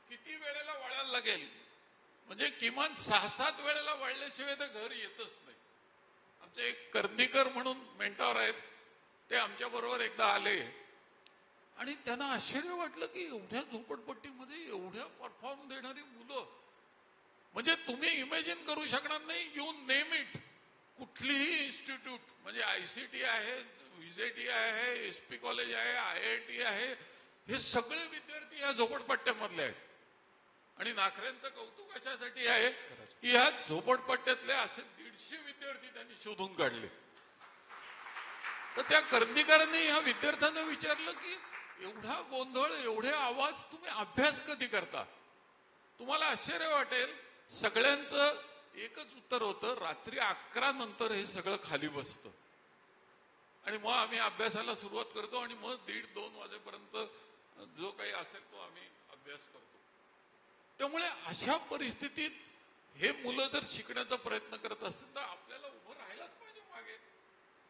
किती वेळेला वळायला लागेल, म्हणजे किमान 6-7 वेळेला वळल्याशिवाय तर घर येतच नाही. आमचे एक कर्णीकर म्हणून मेंटॉर आहेत, ते आमच्या बरोबर एकदा आले आणि त्यांना आश्चर्य वाटलं की एवढ्या झोपडपट्टीमध्ये एवढ्या परफॉर्म देणारी मुलं, म्हणजे तुम्ही इमॅजिन करू शकणार नाही. यू नेम इट, कुठलीही इन्स्टिट्यूट, म्हणजे ICT आहे, VJT आहे, SP कॉलेज आहे, IIT आहे, हे सगळे विद्यार्थी या झोपडपट्ट्यामधले आहेत. आणि नाखऱ्यांचं कौतुक अशासाठी आहे की ह्या झोपडपट्ट्यातले असे 150 विद्यार्थी त्यांनी शोधून काढले. तर त्या कर्णीकरांनी ह्या विद्यार्थ्यांना विचारलं की एवढा गोंधळ, एवढे आवाज, तुम्ही अभ्यास कधी करता? तुम्हाला आश्चर्य वाटेल, सगळ्यांचं एकच उत्तर होतं, रात्री 11 नंतर हे सगळं खाली बसतं आणि मग आम्ही अभ्यासाला सुरुवात करतो आणि मग 1:30-2 वाजेपर्यंत जो काही असेल तो आम्ही अभ्यास करतो. त्यामुळे अशा परिस्थितीत हे मुलं जर शिकण्याचा प्रयत्न करत असतील तर आपल्याला उभं राहायलाच पाहिजे मागे,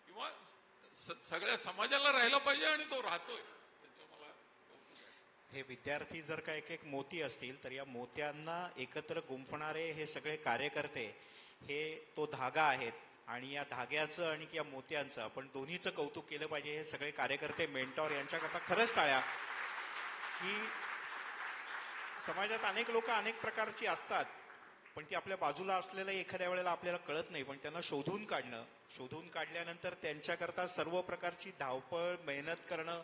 किंवा सगळ्या समाजाला राहायला पाहिजे, आणि तो राहतोय. त्याचं मला कौतुक आहे. हे विद्यार्थी जर का एक एक मोती असतील तर या मोत्यांना एकत्र गुंफणारे हे सगळे कार्यकर्ते हे तो धागा आहेत, आणि या धाग्याचं आणि या मोत्यांचं आपण दोन्हीचं कौतुक केलं पाहिजे. हे सगळे कार्यकर्ते, मेंटॉर यांच्याकरता खरंच टाळ्या. की समाजात अनेक लोक अनेक प्रकारची असतात, पण ती आपल्या बाजूला असलेलं एखाद्या वेळेला आपल्याला कळत नाही, पण त्यांना शोधून काढणं, शोधून काढल्यानंतर त्यांच्याकरता सर्व प्रकारची धावपळ, मेहनत करणं,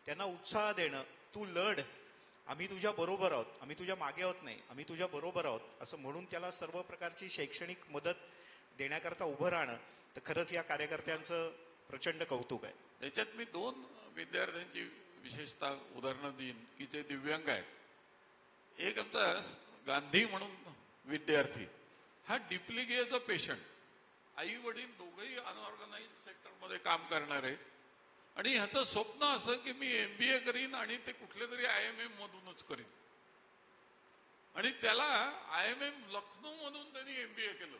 त्यांना उत्साह देणं, तू लढ, आम्ही तुझ्या बरोबर आहोत, आम्ही तुझ्या मागे आहोत नाही, आम्ही तुझ्या बरोबर आहोत, असं म्हणून त्याला सर्व प्रकारची शैक्षणिक मदत देण्याकरता उभं राहणं, तर खरंच या कार्यकर्त्यांचं प्रचंड कौतुक आहे. याच्यात मी 2 विद्यार्थ्यांची विशेषतः उदाहरणं देईन की जे दिव्यांग आहेत. एक आमचा गांधी म्हणून विद्यार्थी, हा डिप्लिगियाचा पेशंट, आई वडील दोघंही अनऑर्गनाइज सेक्टरमध्ये काम करणारे, आणि ह्याचं स्वप्न असं की मी MBA करीन आणि ते कुठल्या तरी IMM मधूनच करीन. आणि त्याला IMM लखनौ मधून त्यांनी MBA केलं,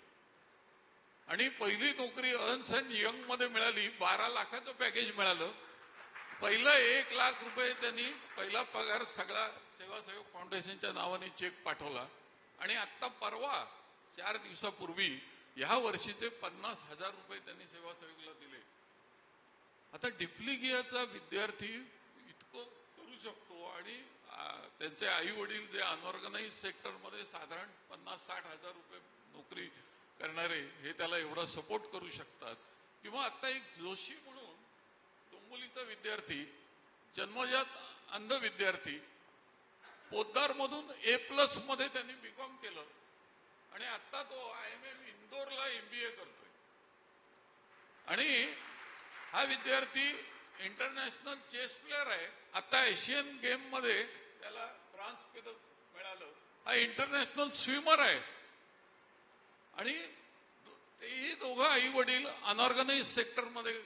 आणि पहिली नोकरी अर्न्स अँड यंग मध्ये मिळाली. 12 लाखाचं पॅकेज मिळालं. पहिलं 1 लाख रुपये त्यांनी पहिला पगार सगळा सेवासहयोग फाउंडेशनच्या नावाने चेक पाठवला, आणि आता परवा 4 दिवसापूर्वी ह्या वर्षीचे 50,000 रुपये त्यांनी सेवासहयोगला दिले. आता डिप्लिगियाचा विद्यार्थी इतकं करू शकतो, आणि त्यांचे आई वडील जे अनऑर्गनाइज सेक्टरमध्ये साधारण 50-60 हजार रुपये नोकरी करणारे, हे त्याला एवढा सपोर्ट करू शकतात. किंवा आता एक जोशी म्हणून डोंबिवलीचा विद्यार्थी, जन्मजात अंध विद्यार्थी, पोद्दार मधून A+ मध्ये त्यांनी B.Com केलं, आणि आता तो IMM इंदोरला MBA करतोय. आणि हा विद्यार्थी इंटरनॅशनल चेस प्लेअर आहे. आता एशियन गेम मध्ये त्याला ब्रॉन्झ पदक मिळालं. हा इंटरनॅशनल स्विमर आहे, आणि तेही दोघं आई वडील अनऑर्गनाइज सेक्टरमध्ये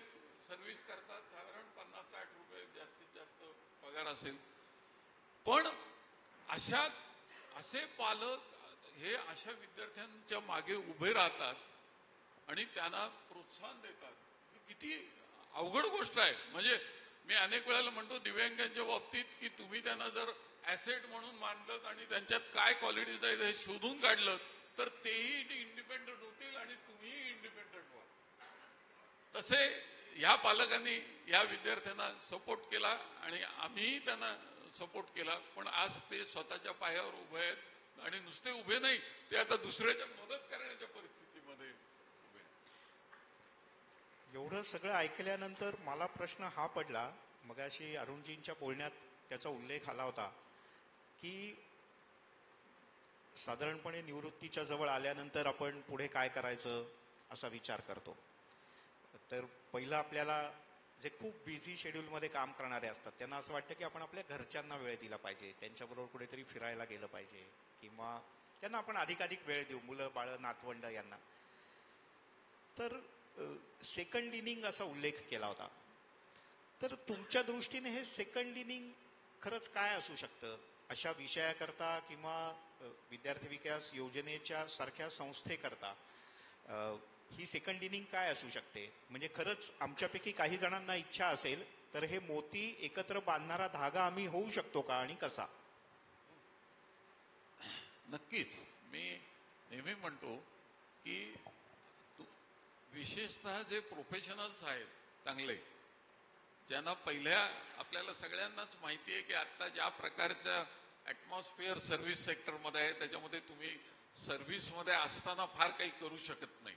सर्व्हिस करतात. साधारण 50-60 रुपये जास्तीत जास्त पगार असेल. पण असे पालक हे अशा विद्यार्थ्यांच्या मागे उभे राहतात आणि त्यांना प्रोत्साहन देतात. किती अवघड गोष्ट आहे. म्हणजे मी अनेक वेळेला म्हणतो दिव्यांगांच्या बाबतीत की तुम्ही त्यांना जर ऍसेट म्हणून मानलं आणि त्यांच्यात काय क्वालिटीज आहेत हे शोधून काढलं तर तेही इंडिपेंडंट होतील आणि तुम्हीही इंडिपेंडंट व्हाल. तसे ह्या पालकांनी या विद्यार्थ्यांना सपोर्ट केला आणि आम्हीही त्यांना सपोर्ट केला. पण आज ते स्वतःच्या पायावर उभे आहेत आणि नुसते उभे नाही, ते आता दुसऱ्याच्या मदत करण्याच्या परिस्थितीमध्ये उभे आहेत. एवढं सगळं ऐकल्यानंतर मला प्रश्न हा पडला, मगाशी अरुणजींच्या बोलण्यात त्याचा उल्लेख आला होता की साधारणपणे निवृत्तीच्या जवळ आल्यानंतर आपण पुढे काय करायचं असा विचार करतो. तर पहिलं आपल्याला जे खूप बिझी शेड्यूलमध्ये काम करणारे असतात त्यांना असं वाटतं की आपण आपल्या घरच्यांना वेळ दिला पाहिजे, त्यांच्याबरोबर कुठेतरी फिरायला गेलं पाहिजे किंवा त्यांना आपण अधिकाधिक वेळ देऊ, मुलं बाळं नातवंड यांना. तर सेकंड इनिंग असा उल्लेख केला होता. तर तुमच्या दृष्टीने हे सेकंड इनिंग खरंच काय असू शकतं अशा विषयाकरता किंवा विद्यार्थी विकास योजनेच्या सारख्या संस्थेकरता ही सेकंड इनिंग काय असू शकते? म्हणजे खरंच आमच्यापैकी काही जणांना इच्छा असेल तर हे मोती एकत्र बांधणारा धागा आम्ही होऊ शकतो का आणि कसा? नक्कीच. मी नेहमी म्हणतो की विशेषतः जे प्रोफेशनल्स आहेत चांगले, ज्यांना पहिल्या आपल्याला सगळ्यांनाच माहिती आहे की आता ज्या प्रकारच्या ॲटमॉस्फिअर सर्व्हिस सेक्टरमध्ये आहे त्याच्यामध्ये तुम्ही सर्व्हिसमध्ये असताना फार काही करू शकत नाही.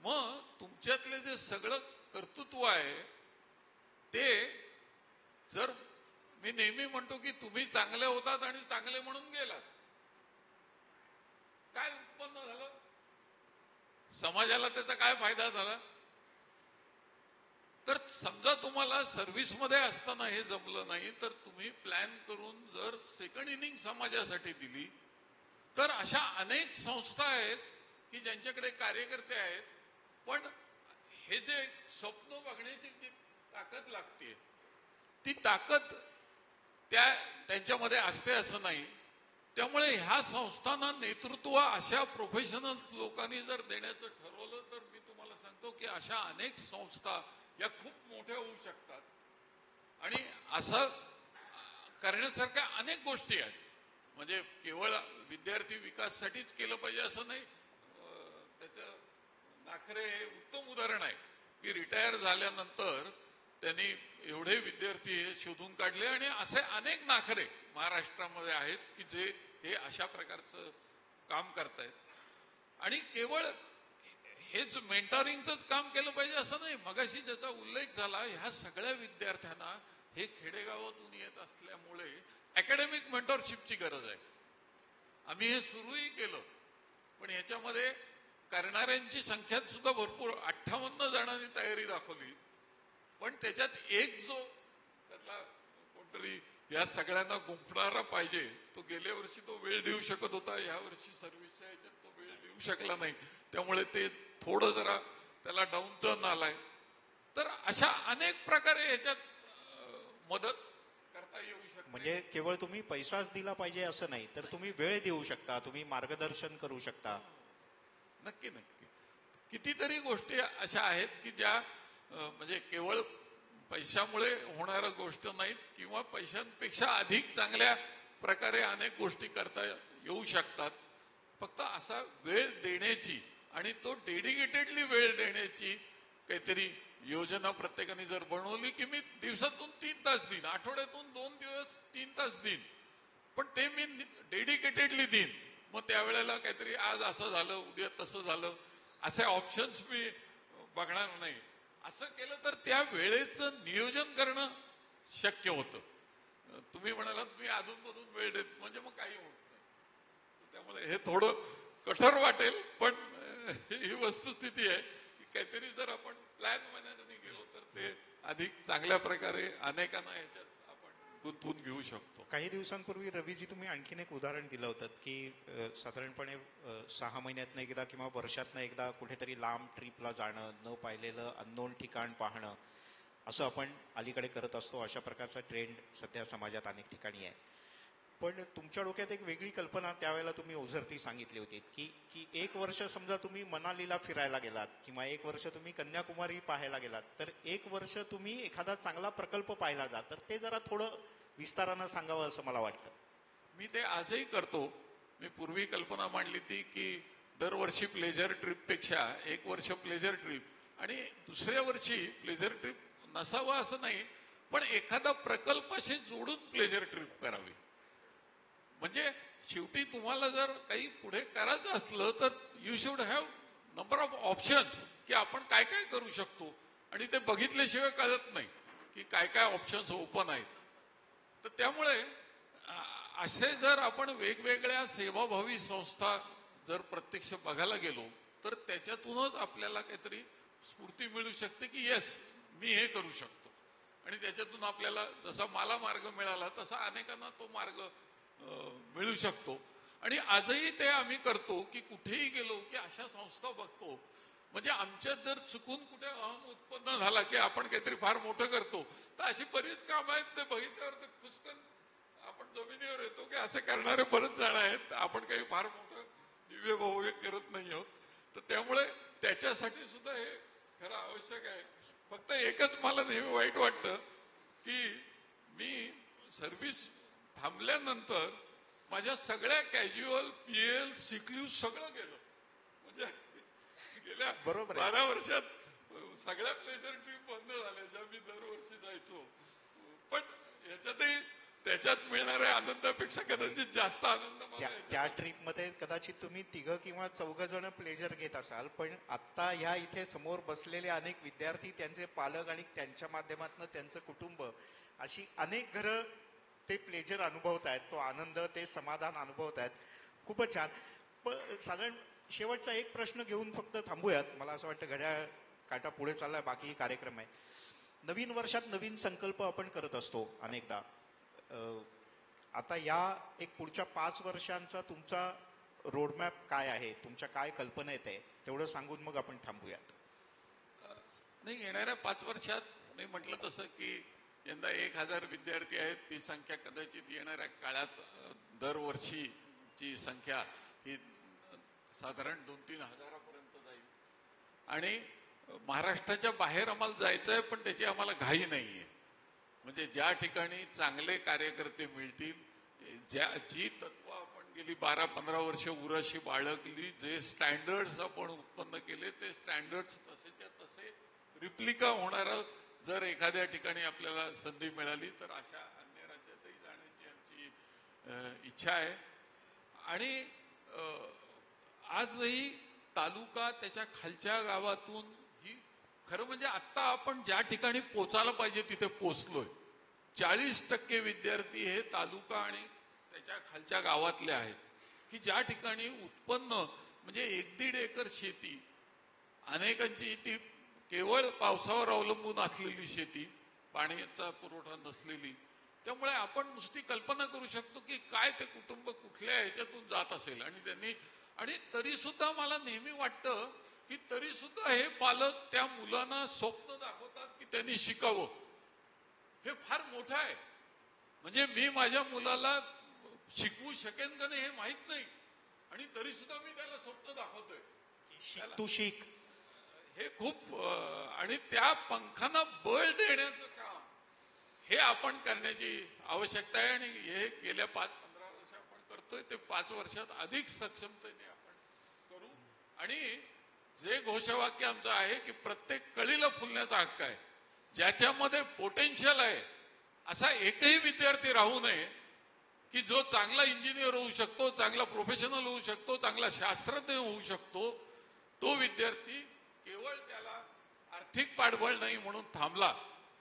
मग तुमच्यातले जे सगळं कर्तृत्व आहे ते जर मी नेहमी म्हणतो की तुम्ही चांगले होतात आणि चांगले म्हणून गेलात, काय उत्पन्न झालं? समाजाला त्याचा काय फायदा झाला? तर समजा तुम्हाला सर्व्हिसमध्ये असताना हे जमलं नाही तर तुम्ही प्लॅन करून जर सेकंड इनिंग समाजासाठी दिली तर अशा अनेक संस्था आहेत की ज्यांच्याकडे कार्यकर्ते आहेत, पण हे जे स्वप्न बघण्याची जी ताकद लागते ती ताकद त्यांच्यामध्ये असते असं नाही. त्यामुळे ह्या संस्थांना नेतृत्व अशा प्रोफेशनल लोकांनी जर देण्याचं ठरवलं तर मी तुम्हाला सांगतो की अशा अनेक संस्था या खूप मोठ्या होऊ शकतात आणि असं करण्यासारख्या अनेक गोष्टी आहेत. म्हणजे केवळ विद्यार्थी विकासासाठीच केलं पाहिजे असं नाही. त्याचं नाखरे हे उत्तम उदाहरण आहे की रिटायर झाल्यानंतर त्यांनी एवढे विद्यार्थी हे शोधून काढले आणि असे अनेक नाखरे महाराष्ट्रामध्ये आहेत की जे हे अशा प्रकारचं काम करतायत. आणि केवळ हेच मेंटरिंगच काम केलं पाहिजे असं नाही. मगाशी ज्याचा उल्लेख झाला, ह्या सगळ्या विद्यार्थ्यांना हे खेडेगावातून येत असल्यामुळे अकॅडमिक मेंटरशिपची गरज आहे. आम्ही हे सुरूही केलं, पण ह्याच्यामध्ये करणाऱ्यांची संख्या सुद्धा भरपूर 58 जणांनी तयारी दाखवली. पण त्याच्यात एक जो त्यातला कोणतरी या सगळ्यांना गुंफणारा पाहिजे, तो गेल्या वर्षी तो वेळ देऊ शकत होता, या वर्षी सर्व्हिसच्या ह्याच्यात तो वेळ देऊ शकला नाही. त्यामुळे ते थोडं जरा त्याला डाऊन टर्न आलाय. तर अशा अनेक प्रकारे ह्याच्यात मदत करता येऊ शकते. म्हणजे केवळ तुम्ही पैसाच दिला पाहिजे असं नाही, तर तुम्ही वेळ देऊ शकता, तुम्ही मार्गदर्शन करू शकता. नक्की नक्की. कितीतरी गोष्टी अशा आहेत की ज्या म्हणजे केवळ पैशामुळे होणाऱ्या गोष्ट नाहीत किंवा पैशांपेक्षा अधिक चांगल्या प्रकारे अनेक गोष्टी करता येऊ शकतात. फक्त असा वेळ देण्याची आणि तो डेडिकेटेडली वेळ देण्याची काहीतरी योजना प्रत्येकाने जर बनवली की मी दिवसातून 3 तास देईन, आठवड्यातून 2 दिवस 3 तास देईन, पण ते मी डेडिकेटेडली देईन. मग त्यावेळेला काहीतरी आज असं झालं, उद्या तसं झालं, असे ऑप्शन्स मी बघणार नाही. असं केलं तर त्या वेळेचं नियोजन करणं शक्य होतं. तुम्ही म्हणालात मी अधूनमधून वेळ देत, म्हणजे मग काही होत नाही. त्यामुळे हे थोडं कठोर वाटेल, पण ही वस्तुस्थिती आहे की काहीतरी जर आपण प्लॅन मॅनेजने गेलो तर ते अधिक चांगल्या प्रकारे अनेकांना ह्याच्यात आपण गुंतवून घेऊ शकतो. काही दिवसांपूर्वी रवीजी तुम्ही आणखीन एक उदाहरण दिलं होतं की साधारणपणे 6 महिन्यातनं एकदा किंवा वर्षातनं एकदा कुठेतरी लांब ट्रिपला जाणं, न पाहिलेलं अननोन ठिकाण पाहणं, असं आपण अलीकडे करत असतो. अशा प्रकारचा ट्रेंड सध्या समाजात अनेक ठिकाणी आहे. पण तुमच्या डोक्यात एक वेगळी कल्पना त्यावेळेला तुम्ही ओझरती सांगितली होती की 1 वर्ष समजा तुम्ही मनालीला फिरायला गेलात किंवा 1 वर्ष तुम्ही कन्याकुमारी पाहायला गेलात, तर 1 वर्ष तुम्ही एखादा चांगला प्रकल्प पाहायला जा. तर ते जरा थोडं विस्तारानं सांगावं असं मला वाटतं. मी ते आजही करतो. मी पूर्वी कल्पना मांडली ती की दरवर्षी प्लेजर ट्रिपपेक्षा 1 वर्ष प्लेजर ट्रिप आणि दुसऱ्या वर्षी प्लेजर ट्रिप नसावं असं नाही, पण एखादा प्रकल्पाशी जोडून प्लेजर ट्रिप करावी. म्हणजे शेवटी तुम्हाला जर काही पुढे करायचं असलं तर you should have number of options की आपण काय काय करू शकतो, आणि ते बघितल्याशिवाय कळत नाही की काय काय ऑप्शन्स ओपन आहेत. तर त्यामुळे असे जर आपण वेगवेगळ्या सेवाभावी संस्था जर प्रत्यक्ष बघायला गेलो तर त्याच्यातूनच आपल्याला काहीतरी स्फूर्ती मिळू शकते की येस मी हे करू शकतो. आणि त्याच्यातून आपल्याला जसा मला मार्ग मिळाला तसा अनेकांना तो मार्ग मिळू शकतो. आणि आजही ते आम्ही करतो की कुठेही गेलो की अशा संस्था बघतो. म्हणजे आमच्यात जर चुकून कुठे अहम उत्पन्न झाला की आपण काहीतरी फार मोठं करतो, तर अशी बरीच कामं आहेत ते बघितल्यावर ते खुसकन आपण जमिनीवर येतो की असे करणारे बरेच जण आहेत. आपण काही फार मोठं दिव्य भव्य करत नाही आहोत. तर त्यामुळे त्याच्यासाठी सुद्धा हे खरं आवश्यक आहे. फक्त एकच मला नेहमी वाईट वाटतं की मी सर्व्हिस थांबल्यानंतर माझ्या सगळ्या कॅज्युअल PL सिक लीव्ह सगळं गेलं. म्हणजे गेल्या 12 वर्षात सगळ्या प्लेजर ट्रिप बंद झाल्या ज्या मी दरवर्षी जायचो. पण ह्याच्यातही त्याच्यात मिळणाऱ्या आनंदापेक्षा कदाचित जास्त आनंद मला त्या ट्रिपमध्ये कदाचित तुम्ही 3 किंवा 4 जण प्लेजर घेत असाल, पण आता ह्या इथे समोर बसलेले अनेक विद्यार्थी, त्यांचे पालक आणि त्यांच्या माध्यमातून त्यांचं कुटुंब, अशी अनेक घरं ते प्लेजर अनुभवत आहेत, तो आनंद, ते समाधान अनुभवत आहेत. खूपच छान. पण साधारण शेवटचा एक प्रश्न घेऊन फक्त थांबूयात. मला असं वाटतं घड्याळ काटा पुढे चाललाय, बाकी कार्यक्रम आहे. नवीन वर्षात नवीन संकल्प आपण करत असतो अनेकदा. आता या एक पुढच्या 5 वर्षांचा तुमचा रोडमॅप काय आहे, तुमच्या काय कल्पना येत आहे, तेवढं सांगून मग आपण थांबूयात. नाही, येणाऱ्या 5 वर्षात मी म्हटलं तसं की यंदा 1000 विद्यार्थी आहेत. ती संख्या कदाचित येणाऱ्या काळात दरवर्षीची संख्या ही साधारण 2-3 हजारापर्यंत जाईल. आणि महाराष्ट्राच्या बाहेर आम्हाला जायचं आहे, पण त्याची आम्हाला घाई नाही आहे. म्हणजे ज्या ठिकाणी चांगले कार्यकर्ते मिळतील, जी तत्व आपण गेली 12-15 वर्ष उराशी बाळगली, जे स्टँडर्ड्स आपण उत्पन्न केले, ते स्टँडर्ड्स तसेच्या तसे रिप्लिका होणारं जर एखाद्या ठिकाणी आपल्याला संधी मिळाली तर अशा अन्य राज्यातही जाण्याची आमची इच्छा आहे. आणि आजही तालुका त्याच्या खालच्या गावातून ही खरं म्हणजे आत्ता आपण ज्या ठिकाणी पोचायला पाहिजे तिथे पोचलोय. 40% विद्यार्थी हे तालुका आणि त्याच्या खालच्या गावातले आहेत, की ज्या ठिकाणी उत्पन्न म्हणजे 1-1.5 एकर शेती, अनेकांची ती केवळ पावसावर अवलंबून असलेली शेती, पाण्याचा पुरवठा नसलेली. त्यामुळे आपण नुसती कल्पना करू शकतो की काय ते कुटुंब कुठल्या ह्याच्यातून जात असेल. आणि तरी सुद्धा मला नेहमी वाटतं की तरी सुद्धा हे पालक त्या मुलांना स्वप्न दाखवतात की त्यांनी शिकावं. हे फार मोठं आहे. म्हणजे मी माझ्या मुलाला शिकवू शकेन का नाही हे माहित नाही, आणि तरी सुद्धा मी त्याला स्वप्न दाखवतोय तू शिक. हे खूप आणि त्या पंखांना बळ देण्याचं काम हे आपण करण्याची आवश्यकता आहे. आणि हे गेल्या 5-15 वर्ष आपण करतोय, ते 5 वर्षात अधिक सक्षमतेने आपण करू. आणि जे घोषवाक्य आमचं आहे की प्रत्येक कळीला फुलण्याचा हक्क आहे. ज्याच्यामध्ये पोटेन्शियल आहे असा एकही विद्यार्थी राहू नये की जो चांगला इंजिनियर होऊ शकतो, चांगला प्रोफेशनल होऊ शकतो, चांगला शास्त्रज्ञ होऊ शकतो. तो विद्यार्थी केवळ त्याला आर्थिक पाठबळ नाही म्हणून थांबला,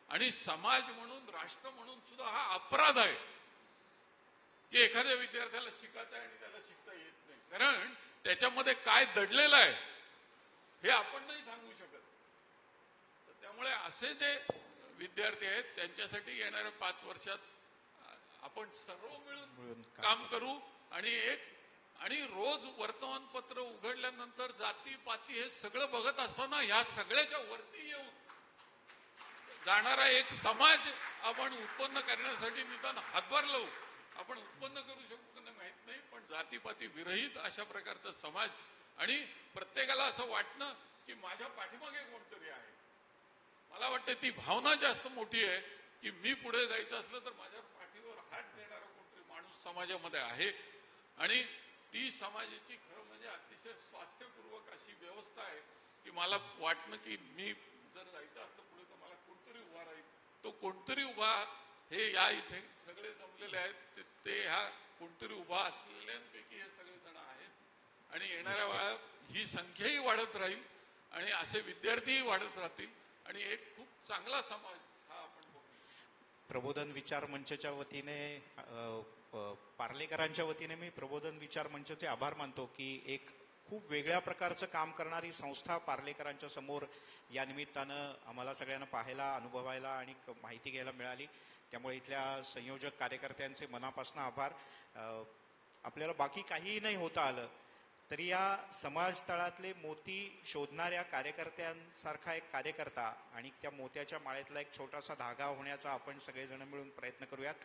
आणि समाज म्हणून, राष्ट्र म्हणून सुद्धा हा अपराध आहे की एखाद्या विद्यार्थ्याला शिकायचं आहे आणि त्याला शिकता येत नाही. कारण त्याच्यामध्ये काय दडलेलं आहे हे आपण नाही सांगू शकत. तर त्यामुळे असे जे विद्यार्थी आहेत त्यांच्यासाठी येणाऱ्या 5 वर्षात आपण सर्व मिळून काम करू. आणि रोज वर्तमानपत्र उघडल्यानंतर जातीपाती हे सगळं बघत असताना ह्या सगळ्याच्या वरती येऊन जाणारा एक समाज आपण उत्पन्न करण्यासाठी निदान हातभार लावू. आपण उत्पन्न करू शकू का नाही माहित नाही, पण जातीपाती विरहित अशा प्रकारचा समाज. आणि प्रत्येकाला असं वाटणं की माझ्या पाठीमागे कोणतरी आहे. मला वाटतं ती भावना जास्त मोठी आहे की मी पुढे जायचं असलं तर माझ्या पाठीवर हात देणारा कोणतरी माणूस समाजामध्ये आहे. आणि ती समाजाची खरं म्हणजे अतिशय स्वास्थ्यपूर्वक अशी व्यवस्था आहे की मला वाटणं की मी जर जायचं असलं पुढे तर मला कोणतरी उभा राहील. तो कोणतरी उभा हे या इथे सगळे जमलेले आहेत, ते ह्या कोणतरी उभा असलेल्यांपैकी हे सगळे जण आहेत. आणि येणाऱ्या वेळात ही संख्याही वाढत राहील आणि असे विद्यार्थीही वाढत राहतील आणि एक खूप चांगला समाज हा आपण बघू. प्रबोधन विचार मंचच्या वतीने, पार्लेकरांच्या वतीने मी प्रबोधन विचार मंचचे आभार मानतो की एक खूप वेगळ्या प्रकारचं काम करणारी संस्था पार्लेकरांच्या समोर या निमित्तानं आम्हाला सगळ्यांना पाहायला, अनुभवायला आणि माहिती घ्यायला मिळाली. त्यामुळे इथल्या संयोजक कार्यकर्त्यांचे मनापासून आभार. आपल्याला बाकी काहीही नाही होता आलं तरी या समाज तळातले मोती शोधणाऱ्या कार्यकर्त्यांसारखा एक कार्यकर्ता आणि त्या मोत्याच्या माळेतला एक छोटासा धागा होण्याचा आपण सगळेजण मिळून प्रयत्न करूयात.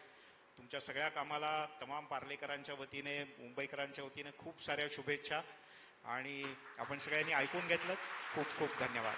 तुमच्या सगळ्या कामाला तमाम पार्लेकरांच्या वतीने, मुंबईकरांच्या वतीने खूप साऱ्या शुभेच्छा. आणि आपण सगळ्यांनी ऐकून घेतलं. खूप खूप धन्यवाद.